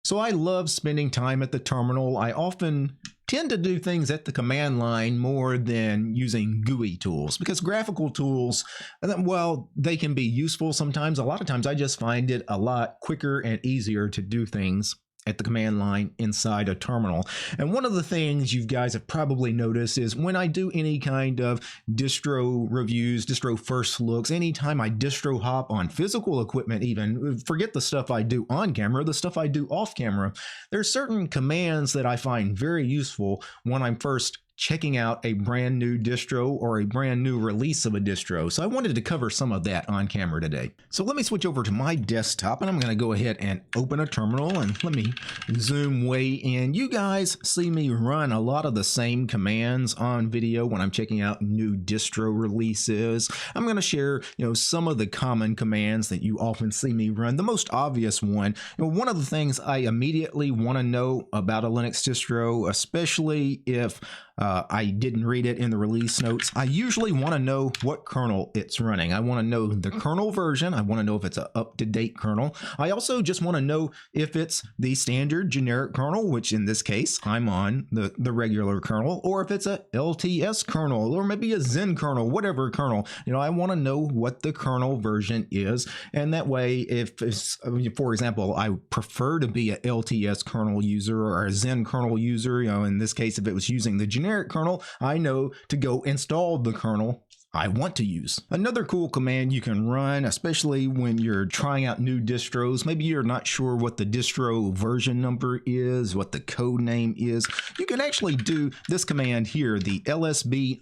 So I love spending time at the terminal. I often tend to do things at the command line more than using GUI tools because graphical tools, well, they can be useful sometimes. A lot of times I just find it a lot quicker and easier to do things at the command line inside a terminal. And one of the things you guys have probably noticed is when I do any kind of distro reviews, distro first looks, anytime I distro hop on physical equipment, even forget the stuff I do on camera, the stuff I do off camera, there's certain commands that I find very useful when I'm first checking out a brand new distro or a brand new release of a distro. So I wanted to cover some of that on camera today. So let me switch over to my desktop and I'm going to go ahead and open a terminal and let me zoom way in. You guys see me run a lot of the same commands on video when I'm checking out new distro releases. I'm going to share, some of the common commands that you often see me run. The most obvious one, one of the things I immediately want to know about a Linux distro, especially if I didn't read it in the release notes. I usually want to know what kernel it's running. I want to know the kernel version. I want to know if it's an up-to-date kernel. I also just want to know if it's the standard generic kernel, which in this case, I'm on the regular kernel, or if it's a LTS kernel, or maybe a Zen kernel, whatever kernel. I want to know what the kernel version is. And that way, if it's, for example, I prefer to be a LTS kernel user or a Zen kernel user, in this case, if it was using the generic kernel, I know to go install the kernel I want to use. Another cool command you can run, especially when you're trying out new distros, maybe you're not sure what the distro version number is, what the code name is, you can actually do this command here, the lsb_release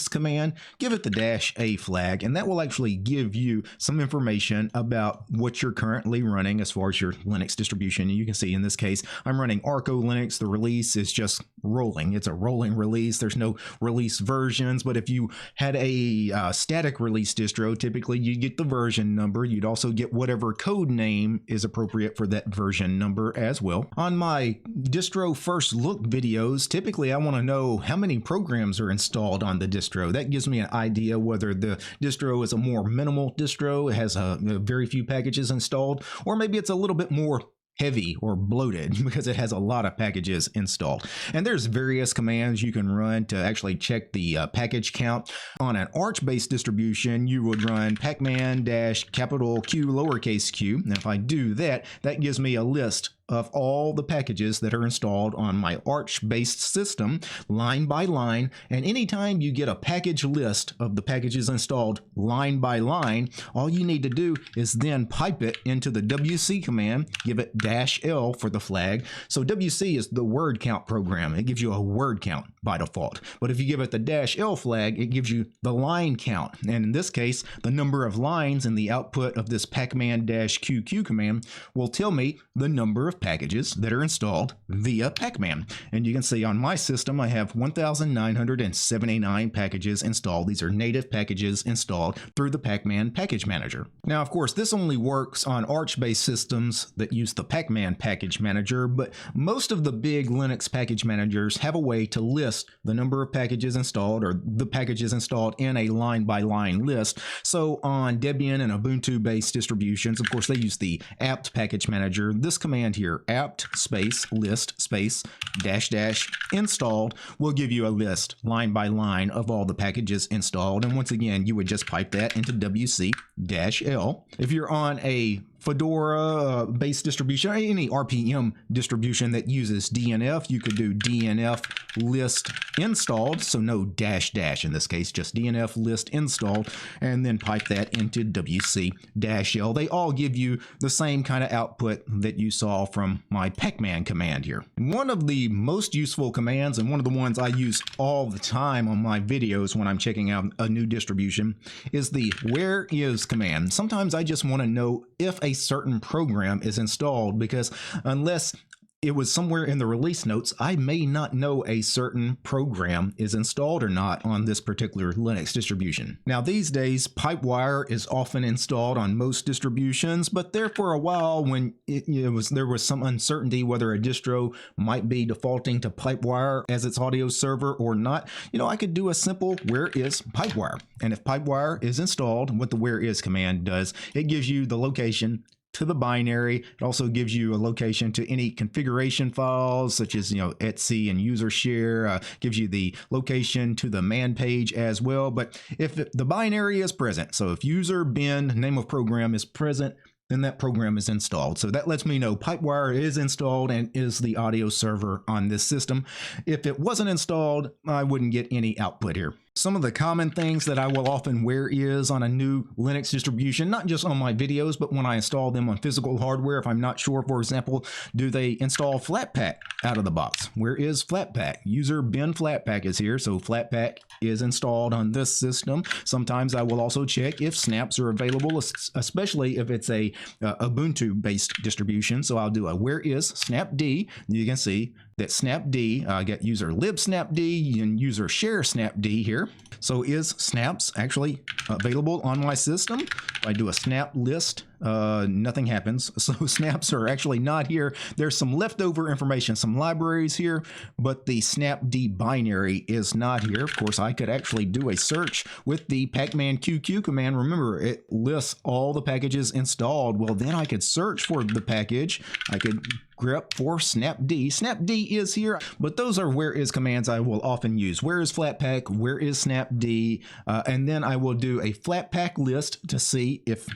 command, give it the -a flag, and that will actually give you some information about what you're currently running as far as your Linux distribution. And you can see in this case, I'm running Arco Linux. The release is just rolling. It's a rolling release. There's no release versions, but if you had a static release distro, typically you get the version number. You'd also get whatever code name is appropriate for that version number as well. On my distro first look videos, typically I want to know how many programs are installed on the distro. That gives me an idea whether the distro is a more minimal distro, it has very few packages installed, or maybe it's a little bit more heavy or bloated because it has a lot of packages installed. And there's various commands you can run to actually check the package count. On an Arch-based distribution, you would run pacman-Q lowercase q. And if I do that, that gives me a list of all the packages that are installed on my Arch-based system, line by line. And anytime you get a package list of the packages installed line by line, all you need to do is then pipe it into the WC command, give it -L for the flag. So WC is the word count program. It gives you a word count by default. But if you give it the -L flag, it gives you the line count. And in this case, the number of lines in the output of this pacman-QQ command will tell me the number of packages that are installed via Pacman. And you can see on my system, I have 1,979 packages installed. These are native packages installed through the Pacman package manager. Now, of course, this only works on Arch-based systems that use the Pacman package manager, but most of the big Linux package managers have a way to list the number of packages installed or the packages installed in a line-by-line list. So on Debian and Ubuntu-based distributions, of course, they use the apt package manager. This command here, apt space list space -- installed, will give you a list line by line of all the packages installed. And once again, you would just pipe that into WC-L. If you're on a Fedora based distribution, or any RPM distribution that uses DNF, you could do DNF list installed, so no -- in this case, just DNF list installed, and then pipe that into WC-L. They all give you the same kind of output that you saw from my pacman command here. One of the most useful commands, and one of the ones I use all the time on my videos when I'm checking out a new distribution, is the where is command. Sometimes I just want to know if a certain program is installed, because unless it was somewhere in the release notes, I may not know a certain program is installed or not on this particular Linux distribution. Now, these days, Pipewire is often installed on most distributions, but there for a while when there was some uncertainty whether a distro might be defaulting to Pipewire as its audio server or not, I could do a simple where is Pipewire. And if Pipewire is installed, what the where is command does, it gives you the location to the binary. It also gives you a location to any configuration files such as, etc and user share. Gives you the location to the man page as well. But if the binary is present, so if user bin name of program is present, then that program is installed. So that lets me know Pipewire is installed and is the audio server on this system. If it wasn't installed, I wouldn't get any output here. Some of the common things that I will often wear is on a new Linux distribution, not just on my videos, but when I install them on physical hardware. If I'm not sure, for example, do they install Flatpak out of the box? Where is Flatpak? User bin Flatpak is here, so Flatpak is installed on this system. Sometimes I will also check if snaps are available, especially if it's a Ubuntu-based distribution. So I'll do a where is snapd. You can see that snapd, I get user lib snapd and user share snapd here. So is snaps actually available on my system? If I do a snap list, nothing happens. So snaps are actually not here. There's some leftover information, some libraries here, but the snapd binary is not here. Of course, I could actually do a search with the pacman-qq command. Remember, it lists all the packages installed. Well, then I could search for the package. I could grep for snapd. Snapd is here, but those are where is commands I will often use. Where is Flatpak? Where is snapd? And then I will do a Flatpak list to see if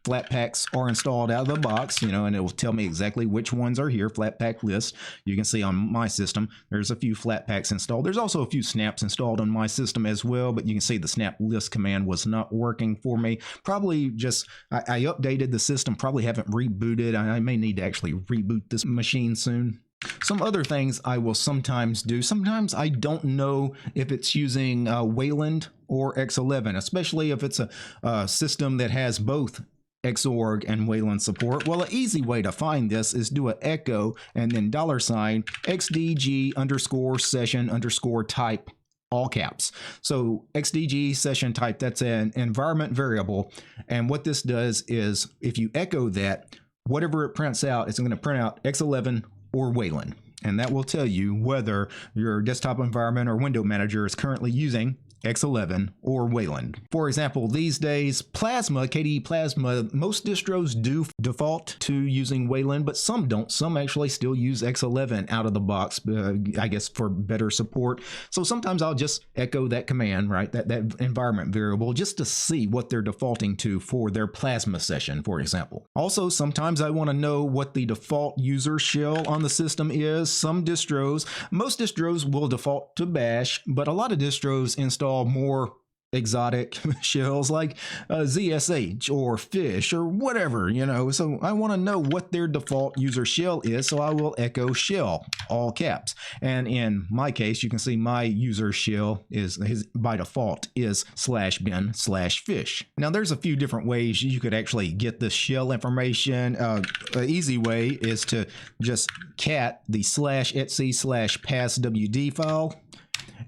Flatpaks are installed out of the box, and it will tell me exactly which ones are here. Flatpak list. You can see on my system, there's a few Flatpaks installed. There's also a few snaps installed on my system as well, but you can see the snap list command was not working for me. Probably just, I updated the system, probably haven't rebooted. I may need to actually reboot this machine soon. Some other things I will sometimes do. Sometimes I don't know if it's using Wayland or X11, especially if it's a system that has both Xorg and Wayland support. Well, an easy way to find this is do an echo and then $xdg_session_type, all caps. So xdg session type, that's an environment variable. And what this does is if you echo that, whatever it prints out, it's going to print out X11 or Wayland. And that will tell you whether your desktop environment or window manager is currently using X11 or Wayland. For example, these days, Plasma, KDE Plasma, most distros do default to using Wayland, but some don't. Some actually still use X11 out of the box, I guess for better support. So sometimes I'll just echo that command, right, that environment variable, just to see what they're defaulting to for their Plasma session, for example. Also, sometimes I want to know what the default user shell on the system is. Some distros, most distros will default to Bash, but a lot of distros install more exotic shells like ZSH or Fish or whatever, so I want to know what their default user shell is, so I will echo shell, all caps. And in my case, you can see my user shell is by default is /bin/fish. Now there's a few different ways you could actually get this shell information. An easy way is to just cat the /etc/passwd file.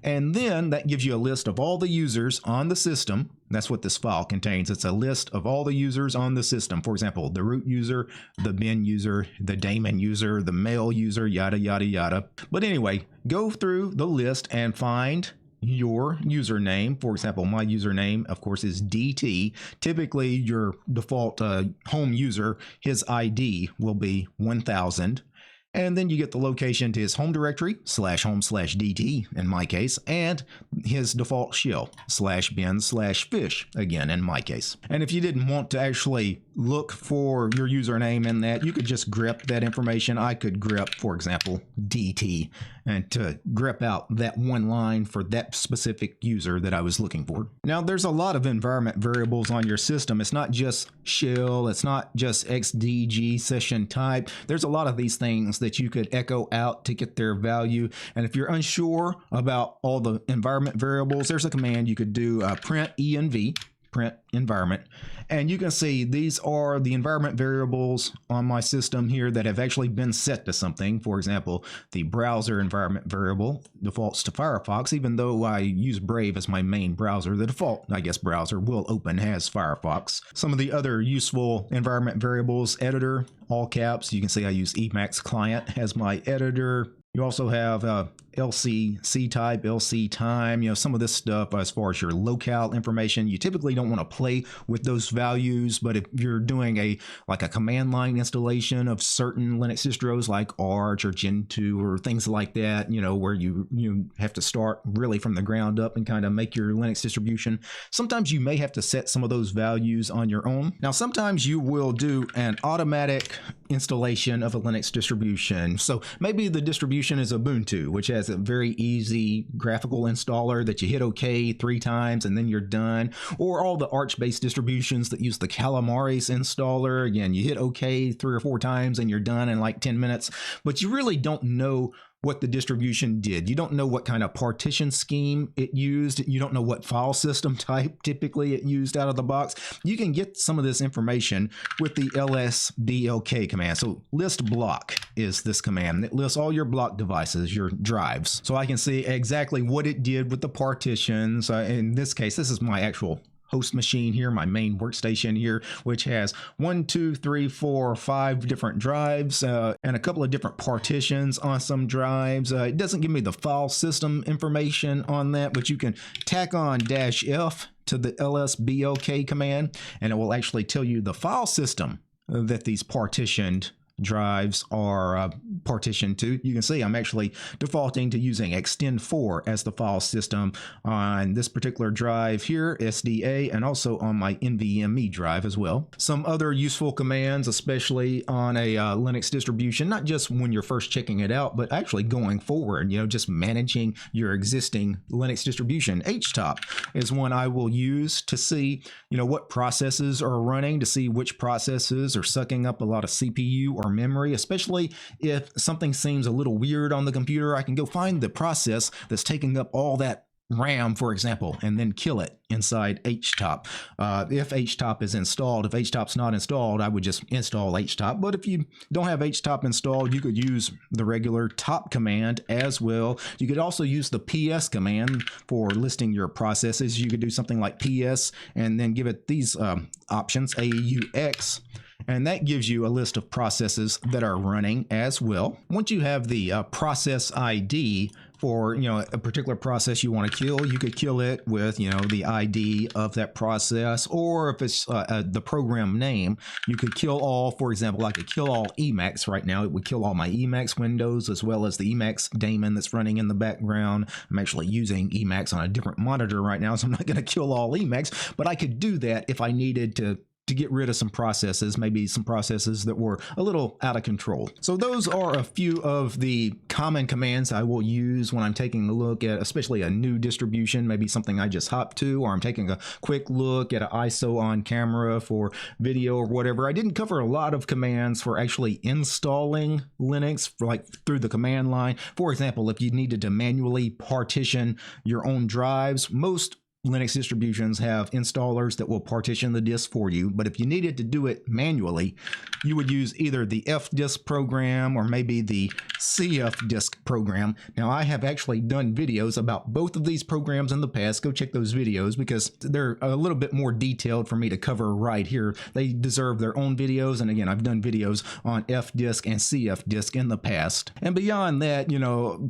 And then that gives you a list of all the users on the system. That's what this file contains. It's a list of all the users on the system. For example, the root user, the bin user, the daemon user, the mail user, yada, yada, yada. But anyway, go through the list and find your username. For example, my username, of course, is DT. Typically, your default home user, his ID will be 1000. And then you get the location to his home directory, /home/DT in my case, and his default shell, /bin/fish, again in my case. And if you didn't want to actually look for your username in that, you could just grep that information. I could grep, for example, DT, and to grep out that one line for that specific user that I was looking for. Now, there's a lot of environment variables on your system. It's not just shell, it's not just xdg session type. There's a lot of these things that you could echo out to get their value. And if you're unsure about all the environment variables, there's a command you could do, print env, print environment, and you can see these are the environment variables on my system here that have actually been set to something. For example, the browser environment variable defaults to Firefox. Even though I use Brave as my main browser, the default, I guess, browser will open as Firefox. Some of the other useful environment variables: editor, all caps. You can see I use Emacs client as my editor. You also have LC type, LC time, some of this stuff as far as your locale information. You typically don't want to play with those values, but if you're doing a command line installation of certain Linux distros like Arch or Gentoo or things like that, where you have to start really from the ground up and kind of make your Linux distribution, sometimes you may have to set some of those values on your own. Now, sometimes you will do an automatic installation of a Linux distribution. So maybe the distribution is Ubuntu, which has a very easy graphical installer that you hit OK 3 times and then you're done. Or all the Arch-based distributions that use the Calamares installer. Again, you hit OK 3 or 4 times and you're done in like 10 minutes. But you really don't know what the distribution did. You don't know what kind of partition scheme it used. You don't know what file system type typically it used out of the box. You can get some of this information with the lsblk command. So list block is this command. It lists all your block devices, your drives. So I can see exactly what it did with the partitions. In this case, this is my actual host machine here, my main workstation here, which has 1, 2, 3, 4, 5 different drives and a couple of different partitions on some drives. It doesn't give me the file system information on that, but you can tack on -F to the lsblk command, and it will actually tell you the file system that these partitioned drives are partitioned to. You can see I'm actually defaulting to using extend4 as the file system on this particular drive here, SDA, and also on my NVMe drive as well. Some other useful commands, especially on a Linux distribution, not just when you're first checking it out, but actually going forward, just managing your existing Linux distribution. HTOP is one I will use to see, what processes are running, to see which processes are sucking up a lot of CPU or memory, especially if something seems a little weird on the computer. I can go find the process that's taking up all that RAM, for example, and then kill it inside HTOP. If HTOP is installed, if HTOP's not installed, I would just install HTOP. But if you don't have HTOP installed, you could use the regular top command as well. You could also use the PS command for listing your processes. You could do something like PS and then give it these options, AUX. And that gives you a list of processes that are running as well. Once you have the process ID for a particular process you want to kill, you could kill it with the ID of that process, or if it's the program name, you could kill all. For example, I could kill all Emacs right now. It would kill all my Emacs windows as well as the Emacs daemon that's running in the background. I'm actually using Emacs on a different monitor right now, so I'm not going to kill all Emacs, but I could do that if I needed to get rid of some processes, maybe some processes that were a little out of control. So those are a few of the common commands I will use when I'm taking a look at especially a new distribution, maybe something I just hopped to, or I'm taking a quick look at an ISO on camera for video or whatever. I didn't cover a lot of commands for actually installing Linux through the command line. For example, if you needed to manually partition your own drives, most Linux distributions have installers that will partition the disk for you, but if you needed to do it manually, you would use either the fdisk program or maybe the cfdisk program. Now, I have actually done videos about both of these programs in the past. Go check those videos because they're a little bit more detailed for me to cover right here. They deserve their own videos, and again, I've done videos on fdisk and cfdisk in the past. And beyond that,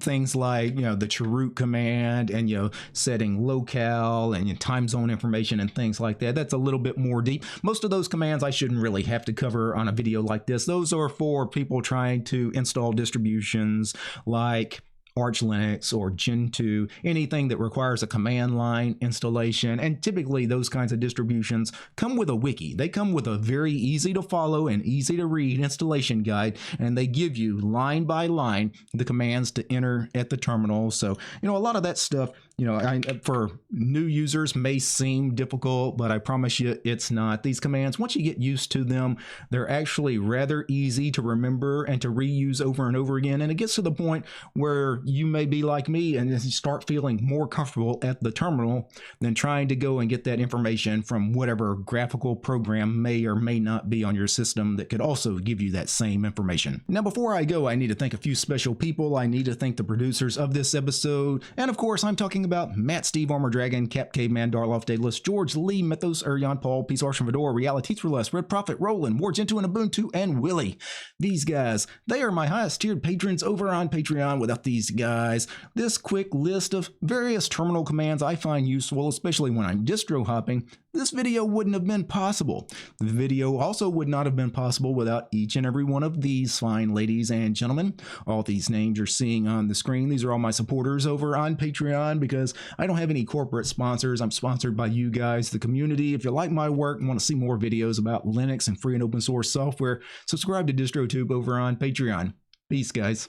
things like the chroot command and setting locale and time zone information and things like that. That's a little bit more deep. Most of those commands I shouldn't really have to cover on a video like this. Those are for people trying to install distributions like Arch Linux or Gentoo, anything that requires a command line installation. And typically those kinds of distributions come with a wiki. They come with a very easy to follow and easy to read installation guide, and they give you line by line the commands to enter at the terminal. So, a lot of that stuff, for new users may seem difficult, but I promise you it's not. These commands, once you get used to them, they're actually rather easy to remember and to reuse over and over again. And it gets to the point where you may be like me and start feeling more comfortable at the terminal than trying to go and get that information from whatever graphical program may or may not be on your system that could also give you that same information. Now, before I go, I need to thank a few special people. I need to thank the producers of this episode. And of course, I'm talking talking about Matt, Steve, Armor Dragon, Cap, Caveman, Darloff, Daedalus, George, Lee, Mythos, Urion, Paul, Peace, Arson, Fedora, Reality, for Less, Red Prophet, Roland, War Gentoo, and Ubuntu, and Willie. These guys, they are my highest tiered patrons over on Patreon. Without these guys, this quick list of various terminal commands I find useful, especially when I'm distro hopping, this video wouldn't have been possible. The video also would not have been possible without each and every one of these fine ladies and gentlemen. All these names you're seeing on the screen, these are all my supporters over on Patreon because I don't have any corporate sponsors. I'm sponsored by you guys, the community. If you like my work and want to see more videos about Linux and free and open source software, subscribe to DistroTube over on Patreon. Peace, guys.